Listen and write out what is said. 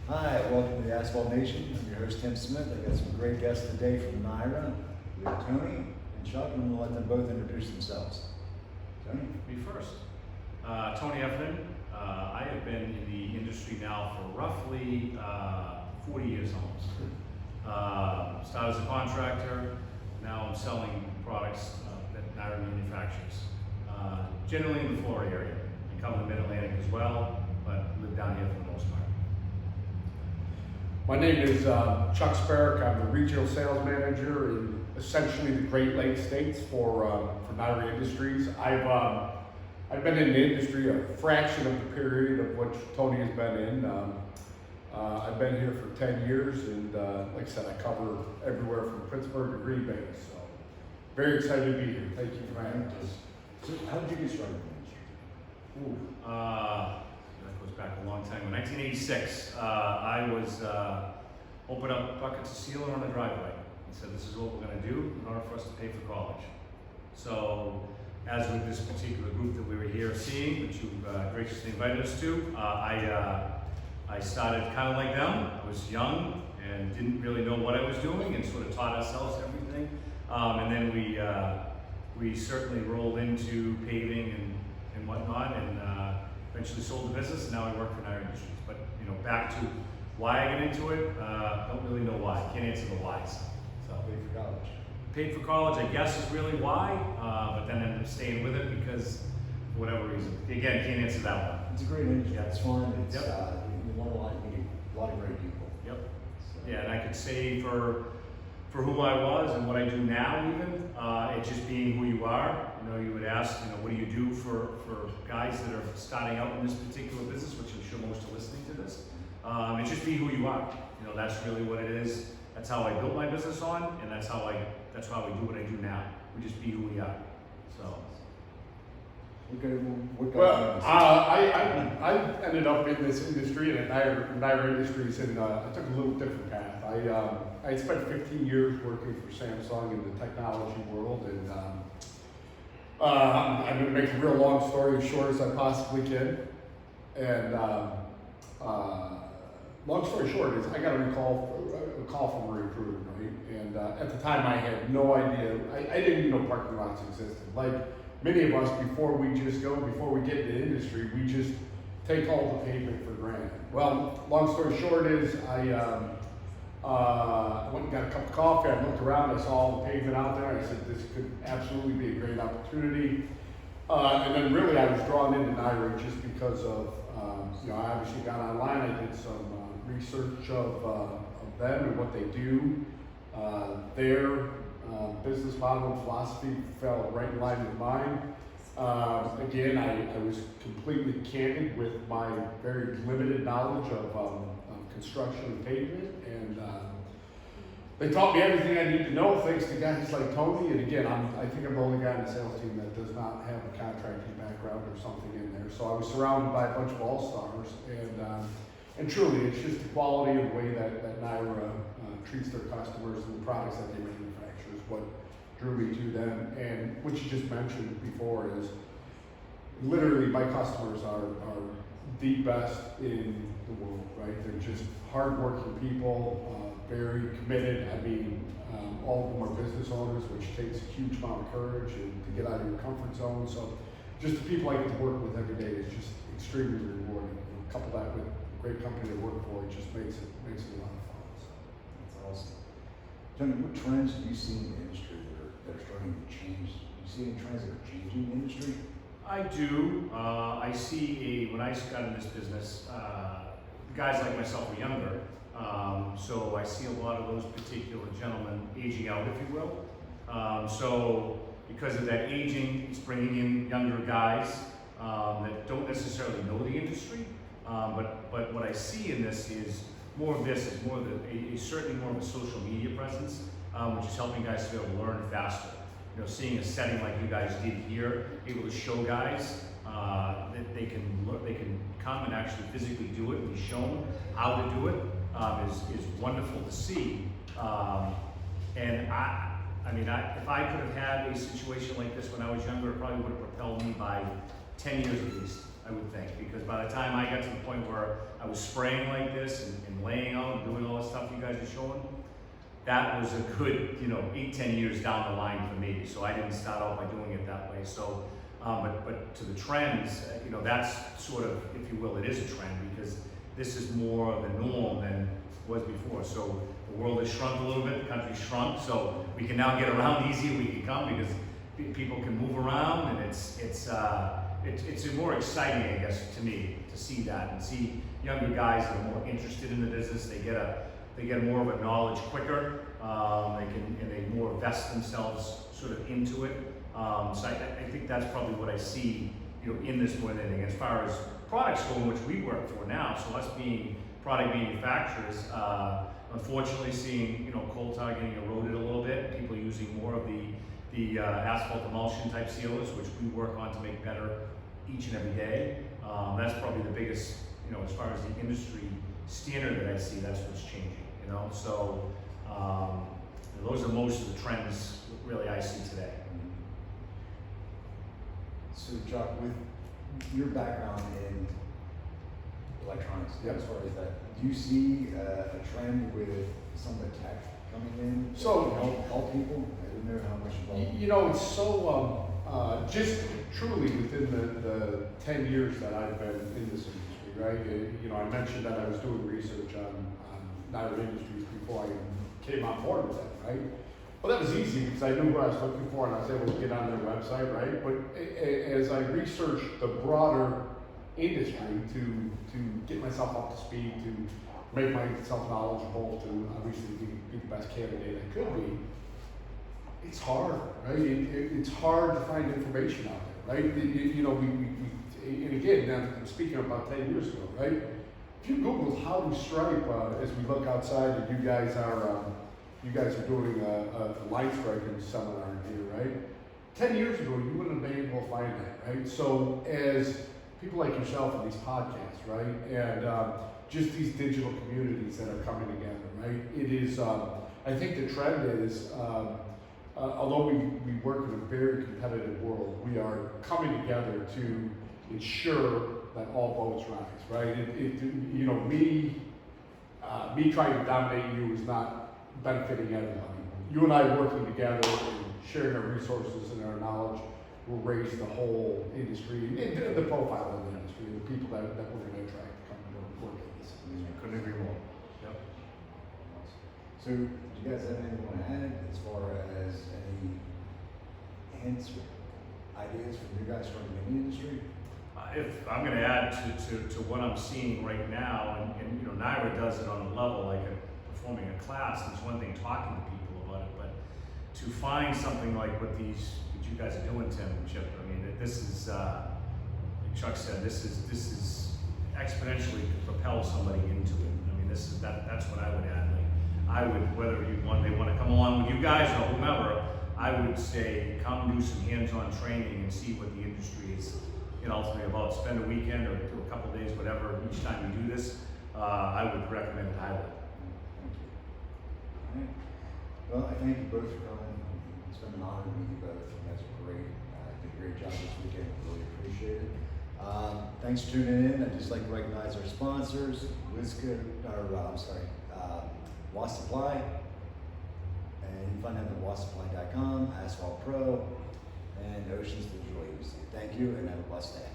Hi, welcome to the Asphalt Nation. I'm your host, Tim Smith. I got some great guests today from Neyra. We have Tony and Chuck, and we'll let them both introduce themselves. Tony? Me first. Tony Heffernan. I have been in the industry now for roughly 40 years almost. Started as a contractor, now I'm selling products that Neyra manufactures. Generally in the Florida area. I cover the Mid-Atlantic as well, but live down here for the most part. My name is Chuck Sperrick. I'm the regional sales manager in essentially the Great Lakes states for Neyra Industries. I've been in the industry a fraction of the period of which Tony has been in. I've been here for 10 years, and like I said, I cover everywhere from Pittsburgh to Green Bay. So very excited to be here. Thank you for having us. So how did you get started in the industry? That goes back a long time. In 1986, I was opened up buckets of sealer on the driveway and said, this is what we're going to do in order for us to pay for college. So, as with this particular group that we were here seeing, which you graciously invited us to, I started kind of like them. I was young and didn't really know what I was doing, and sort of taught ourselves everything. And then we certainly rolled into paving and whatnot, and eventually sold the business, and now I work for Neyra Industries. But back to why I got into it, don't really know why. Can't answer the whys. So Paid for college. paid for college, I guess, is really why, but then ended up staying with it because for whatever reason. Again, can't answer that one. It's a great industry. Yeah. It's fun. It's, Yep. you learn a lot. You meet a lot of great people. Yep. So. Yeah, and I could say for who I was and what I do now, even it's just being who you are. You would ask, what do you do for guys that are starting out in this particular business, which I'm sure most are listening to this. It's just be who you are. That's really what it is. That's how I built my business on, and that's how I do what I do now. We just be who we are. So. Well, I ended up in this industry, and at Neyra Industries, and I took a little different path. I spent 15 years working for Samsung in the technology world, and I'm going to make a real long story as short as I possibly can. And long story short is I got a call from a recruiter, right? And at the time I had no idea. I didn't even know parking lots existed. Like many of us, before we get into the industry, we just take all the pavement for granted. Well, long story short is I went and got a cup of coffee. I looked around. I saw all the pavement out there. I said, this could absolutely be a great opportunity. And then really I was drawn into Neyra just because of, I obviously got online. I did some research of them and what they do. Their business model and philosophy fell right in line with mine. Again, I was completely candid with my very limited knowledge of construction and pavement, and they taught me everything I need to know, thanks to guys like Tony. And again, I think I'm the only guy in the sales team that does not have a contracting background or something in there. So I was surrounded by a bunch of all-stars, and truly, it's just the quality of the way that Neyra treats their customers and the products that they manufacture is what drew me to them. And what you just mentioned before is literally my customers are the best in the world, right? They're just hardworking people, very committed. I mean, all of them are business owners, which takes a huge amount of courage and to get out of your comfort zone. So just the people I get to work with every day is just extremely rewarding. And couple that with a great company to work for, it just makes it a lot of fun. So. That's awesome. Tony, what trends do you see in the industry that are starting to change? Do you see any trends that are changing the industry? I do. I see when I got in this business, guys like myself were younger, so I see a lot of those particular gentlemen aging out, if you will. So because of that aging, it's bringing in younger guys that don't necessarily know the industry. But what I see in this is more of this is more of certainly more of a social media presence, which is helping guys to be able to learn faster. Seeing a setting like you guys did here, able to show guys that they can come and actually physically do it and be shown how to do it is wonderful to see. And if I could have had a situation like this when I was younger, it probably would have propelled me by 10 years at least. I would think, because by the time I got to the point where I was spraying like this and laying out and doing all the stuff you guys are showing, that was a good, 8-10 years down the line for me. So I didn't start out by doing it that way. So, but to the trends, that's sort of, if you will, it is a trend, because this is more of the norm than it was before. So the world has shrunk a little bit, the country's shrunk, so we can now get around easier, we can come, because people can move around, and it's more exciting, I guess, to me, to see that and see younger guys that are more interested in the business. They get more of a knowledge quicker. They more vest themselves sort of into it. So I think that's probably what I see, in this more than anything. As far as products go, which we work for now, so us being product manufacturers, unfortunately seeing coal tar getting eroded a little bit. People using more of the asphalt emulsion type sealers, which we work on to make better each and every day. That's probably the biggest, as far as the industry standard that I see, that's what's changing. So those are most of the trends really I see today. So Chuck, with your background in electronics, as far as that, do you see a trend with some of the tech coming in to help people? I don't know how much involved. It's so, just truly within the 10 years that I've been in this industry, right? I mentioned that I was doing research on Neyra Industries before I came on board with them, right? Well, that was easy because I knew what I was looking for and I was able to get on their website, right? But as I researched the broader industry to get myself up to speed, to make myself knowledgeable, to obviously be the best candidate I could be, it's hard, right? It's hard to find information out there, right? And again, now I'm speaking about 10 years ago, right? If you Google how to stripe, as we look outside, and you guys are doing a line striping seminar here, right? 10 years ago, you wouldn't have been able to find that, right? So as people like yourself and these podcasts, right, and just these digital communities that are coming together, right? It is, I think the trend is, although we work in a very competitive world, we are coming together to ensure that all boats rise, right? Me trying to dominate you is not benefiting everybody. You and I working together and sharing our resources and our knowledge will raise the whole industry, and the profile of the industry, the people that we're going to attract to come and work in this. Couldn't agree more. Yep. So, do you guys have anything you want to add as far as any hints or ideas from you guys from the industry? If I'm going to add to what I'm seeing right now, and Neyra does it on a level like performing a class. It's one thing talking to people about it, but to find something like what you guys are doing, Tim and Chip. I mean, this is like Chuck said. This is exponentially to propel somebody into it. I mean, that's what I would add. Like, I would, whether they want to come along with you guys or whomever, I would say come do some hands-on training and see what the industry is. Ultimately about. Spend a weekend or a couple days, whatever, each time you do this. I would recommend it highly. Thank you. All right. Well, I thank you both for coming. It's been an honor to meet you both. You guys are great. Did a great job this weekend. Really appreciate it. Thanks for tuning in. I'd just like to recognize our sponsors, Was Supply. And you can find them at wassupply.com, Asphalt Pro, and Oceans Digital Agency. Thank you and have a blessed day.